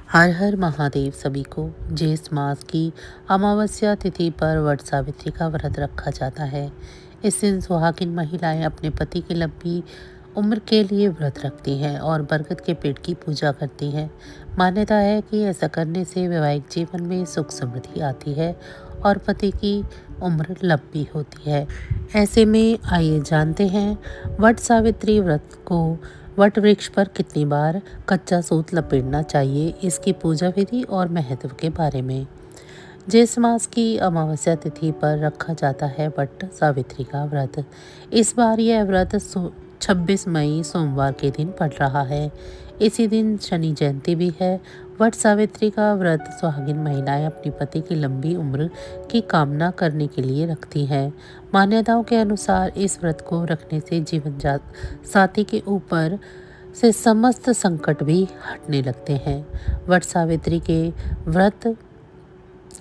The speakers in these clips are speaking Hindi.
हर हर महादेव। सभी को ज्येष्ठ मास की अमावस्या तिथि पर वट सावित्री का व्रत रखा जाता है। इस दिन सुहागिन महिलाएं अपने पति की लंबी उम्र के लिए व्रत रखती हैं और बरगद के पेड़ की पूजा करती हैं। मान्यता है कि ऐसा करने से वैवाहिक जीवन में सुख समृद्धि आती है और पति की उम्र लंबी होती है। ऐसे में आइए जानते हैं वट सावित्री व्रत को वट वृक्ष पर कितनी बार कच्चा सूत लपेटना चाहिए, इसकी पूजा विधि और महत्व के बारे में। ज्येष्ठ मास की अमावस्या तिथि पर रखा जाता है वट सावित्री का व्रत। इस बार यह व्रत 26 मई सोमवार के दिन पड़ रहा है। इसी दिन शनि जयंती भी है। वट सावित्री का व्रत सुहागिन महिलाएं अपनी पति की लंबी उम्र की कामना करने के लिए रखती हैं। मान्यताओं के अनुसार इस व्रत को रखने से जीवन साथी के ऊपर से समस्त संकट भी हटने लगते हैं। वट सावित्री के व्रत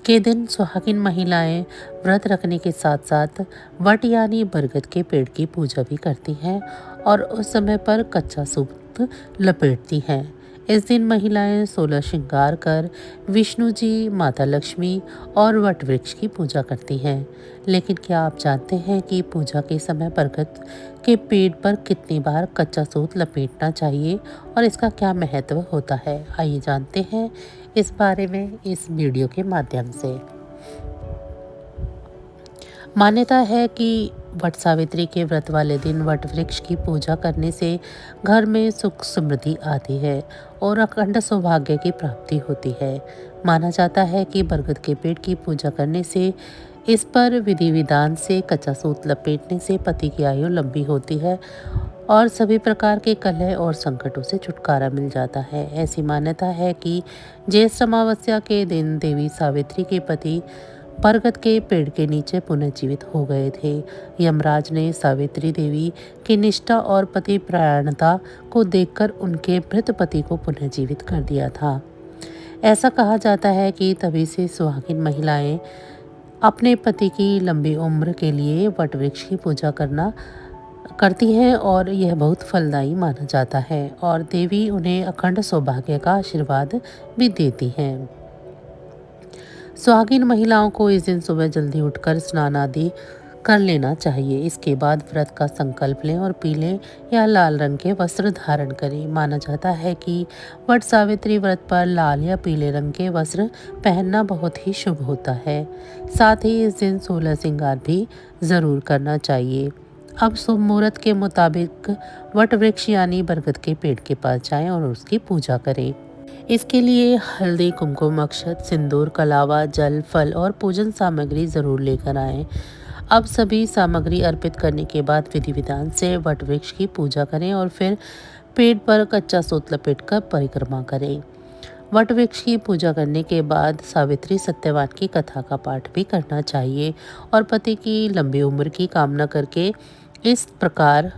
के दिन सुहागिन महिलाएं व्रत रखने के साथ साथ वट यानी बरगद के पेड़ की पूजा भी करती हैं और उस समय पर कच्चा सूत लपेटती हैं। इस दिन महिलाएं 16 श्रृंगार कर विष्णु जी, माता लक्ष्मी और वट वृक्ष की पूजा करती हैं। लेकिन क्या आप जानते हैं कि पूजा के समय बरगद के पेड़ पर कितनी बार कच्चा सूत लपेटना चाहिए और इसका क्या महत्व होता है? आइए जानते हैं इस बारे में इस वीडियो के माध्यम से। मान्यता है कि वट सावित्री के व्रत वाले दिन वट वृक्ष की पूजा करने से घर में सुख समृद्धि आती है और अखंड सौभाग्य की प्राप्ति होती है। माना जाता है कि बरगद के पेड़ की पूजा करने से, इस पर विधि विधान से कच्चा सूत लपेटने से पति की आयु लंबी होती है और सभी प्रकार के कलह और संकटों से छुटकारा मिल जाता है। ऐसी मान्यता है कि ज्येष्ठ अमावस्या के दिन देवी सावित्री के पति बरगद के पेड़ के नीचे पुनर्जीवित हो गए थे। यमराज ने सावित्री देवी की निष्ठा और पति परायणता को देखकर उनके मृत पति को पुनर्जीवित कर दिया था। ऐसा कहा जाता है कि तभी से सुहागिन महिलाएं अपने पति की लंबी उम्र के लिए वट वृक्ष की पूजा करती हैं और यह बहुत फलदायी माना जाता है और देवी उन्हें अखंड सौभाग्य का आशीर्वाद भी देती हैं। सुहागिन महिलाओं को इस दिन सुबह जल्दी उठकर स्नान आदि कर लेना चाहिए। इसके बाद व्रत का संकल्प लें और पीले या लाल रंग के वस्त्र धारण करें। माना जाता है कि वट सावित्री व्रत पर लाल या पीले रंग के वस्त्र पहनना बहुत ही शुभ होता है। साथ ही इस दिन 16 श्रृंगार भी जरूर करना चाहिए। अब शुभ मुहूर्त के मुताबिक वट वृक्ष यानी बरगद के पेड़ के पास जाएं और उसकी पूजा करें। इसके लिए हल्दी, कुमकुम, अक्षत, सिंदूर, कलावा, जल, फल और पूजन सामग्री जरूर लेकर आएं। अब सभी सामग्री अर्पित करने के बाद विधि विधान से वट वृक्ष की पूजा करें और फिर पेड़ पर कच्चा सूत लपेटकर परिक्रमा करें। वट वृक्ष की पूजा करने के बाद सावित्री सत्यवान की कथा का पाठ भी करना चाहिए और पति की लंबी उम्र की कामना करके इस प्रकार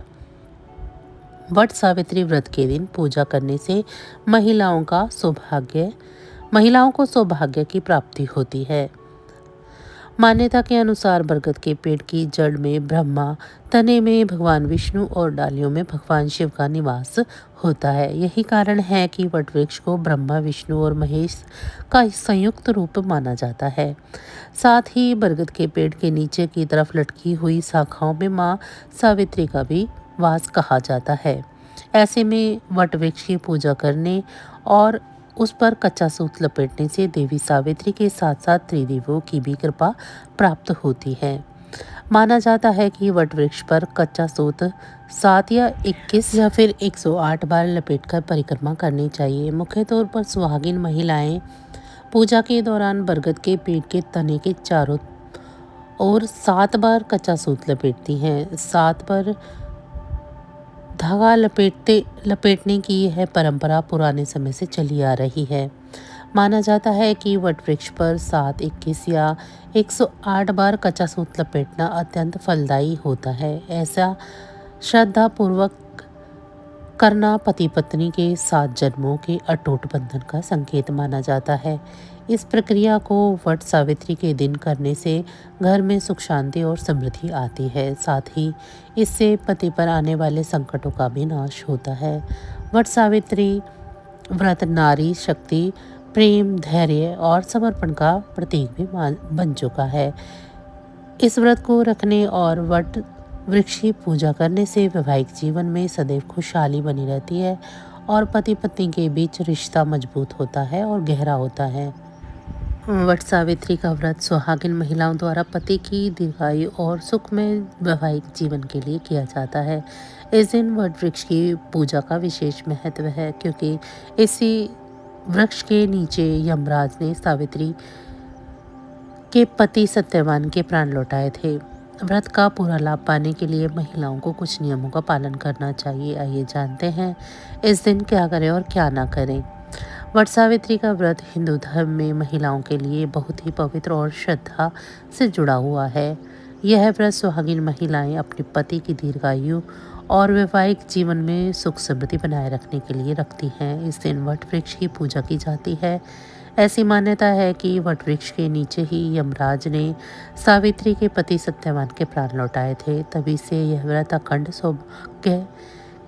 वट सावित्री व्रत के दिन पूजा करने से महिलाओं को सौभाग्य की प्राप्ति होती है। मान्यता के अनुसार बरगद के पेड़ की जड़ में ब्रह्मा, तने में भगवान विष्णु और डालियों में भगवान शिव का निवास होता है। यही कारण है कि वट वृक्ष को ब्रह्मा, विष्णु और महेश का संयुक्त रूप माना जाता है। साथ ही बरगद के पेड़ के नीचे की तरफ लटकी हुई शाखाओं में मां सावित्री का भी वास कहा जाता है। ऐसे में वट वृक्ष की पूजा करने और उस पर कच्चा सूत लपेटने से देवी सावित्री के साथ साथ त्रिदेवों की भी कृपा प्राप्त होती है। माना जाता है कि वट वृक्ष पर कच्चा सूत 7 या 21 या फिर 108 बार लपेटकर परिक्रमा करनी चाहिए। मुख्य तौर पर सुहागिन महिलाएं पूजा के दौरान बरगद के पेड़ के तने के चारों ओर 7 बार कच्चा सूत लपेटती हैं। 7 बार धागा लपेटने की यह परंपरा पुराने समय से चली आ रही है। माना जाता है कि वट वृक्ष पर 7, 21 या 108 बार कच्चा सूत लपेटना अत्यंत फलदायी होता है। ऐसा श्रद्धा पूर्वक करना पति पत्नी के 7 जन्मों के अटूट बंधन का संकेत माना जाता है। इस प्रक्रिया को वट सावित्री के दिन करने से घर में सुख, शांति और समृद्धि आती है। साथ ही इससे पति पर आने वाले संकटों का भी नाश होता है। वट सावित्री व्रत नारी शक्ति प्रेम, धैर्य और समर्पण का प्रतीक भी बन चुका है। इस व्रत को रखने और वट वृक्ष की पूजा करने से वैवाहिक जीवन में सदैव खुशहाली बनी रहती है और पति पत्नी के बीच रिश्ता मजबूत होता है और गहरा होता है। वट सावित्री का व्रत सुहागिन महिलाओं द्वारा पति की दीर्घायु और सुखमय वैवाहिक जीवन के लिए किया जाता है। इस दिन वट वृक्ष की पूजा का विशेष महत्व है, क्योंकि इसी वृक्ष के नीचे यमराज ने सावित्री के पति सत्यवान के प्राण लौटाए थे। व्रत का पूरा लाभ पाने के लिए महिलाओं को कुछ नियमों का पालन करना चाहिए। आइए जानते हैं इस दिन क्या करें और क्या ना करें। वट सावित्री का व्रत हिंदू धर्म में महिलाओं के लिए बहुत ही पवित्र और श्रद्धा से जुड़ा हुआ है। यह व्रत सुहागिन महिलाएं अपने पति की दीर्घायु और वैवाहिक जीवन में सुख समृद्धि बनाए रखने के लिए रखती हैं। इस दिन वट वृक्ष की पूजा की जाती है। ऐसी मान्यता है कि वट वृक्ष के नीचे ही यमराज ने सावित्री के पति सत्यवान के प्राण लौटाए थे। तभी से यह व्रत अखंड सौभाग्य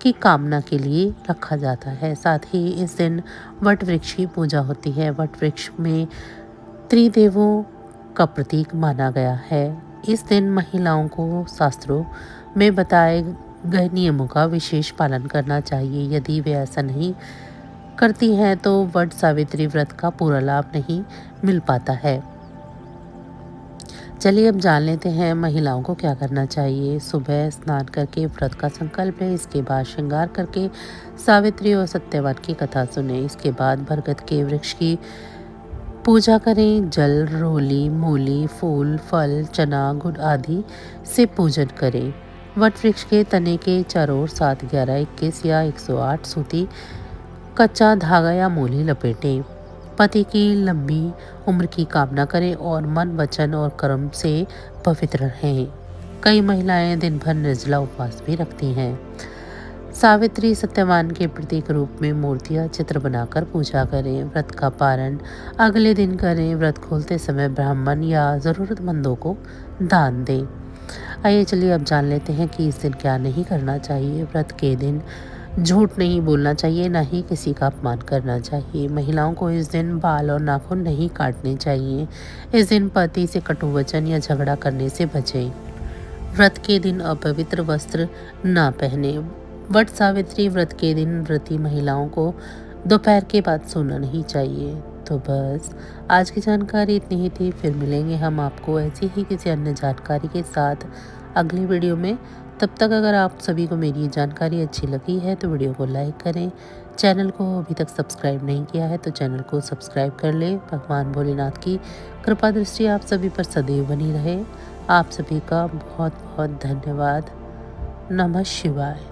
की कामना के लिए रखा जाता है। साथ ही इस दिन वट वृक्ष की पूजा होती है। वट वृक्ष में त्रिदेवों का प्रतीक माना गया है। इस दिन महिलाओं को शास्त्रों में बताए गए नियमों का विशेष पालन करना चाहिए। यदि वे ऐसा नहीं करती हैं तो वट सावित्री व्रत का पूरा लाभ नहीं मिल पाता है। चलिए अब जान लेते हैं महिलाओं को क्या करना चाहिए। सुबह स्नान करके व्रत का संकल्प लें। इसके बाद श्रृंगार करके सावित्री और सत्यवान की कथा सुने। इसके बाद बरगद के वृक्ष की पूजा करें। जल, रोली, मूली, फूल, फल, चना, गुड़ आदि से पूजन करें। वट वृक्ष के तने के चारों ओर 7, 11, 21 या 108 सूती कच्चा धागा या मूली लपेटें। पति की लंबी उम्र की कामना करें और मन, वचन और कर्म से पवित्र रहें। कई महिलाएं दिन भर निर्जला उपवास भी रखती हैं। सावित्री सत्यवान के प्रतीक रूप में मूर्तियां, चित्र बनाकर पूजा करें। व्रत का पारण अगले दिन करें। व्रत खोलते समय ब्राह्मण या ज़रूरतमंदों को दान दें। आइए चलिए अब जान लेते हैं कि इस दिन क्या नहीं करना चाहिए। व्रत के दिन झूठ नहीं बोलना चाहिए, ना ही किसी का अपमान करना चाहिए। महिलाओं को इस दिन बाल और नाखून नहीं काटने चाहिए। इस दिन पति से कटु वचन या झगड़ा करने से बचें। व्रत के दिन अपवित्र वस्त्र ना पहने। वट सावित्री व्रत के दिन व्रती महिलाओं को दोपहर के बाद सोना नहीं चाहिए। तो बस आज की जानकारी इतनी ही थी। फिर मिलेंगे हम आपको ऐसी ही किसी अन्य जानकारी के साथ अगली वीडियो में। तब तक अगर आप सभी को मेरी जानकारी अच्छी लगी है तो वीडियो को लाइक करें। चैनल को अभी तक सब्सक्राइब नहीं किया है तो चैनल को सब्सक्राइब कर लें। भगवान भोलेनाथ की कृपा दृष्टि आप सभी पर सदैव बनी रहे। आप सभी का बहुत बहुत धन्यवाद। नमः शिवाय।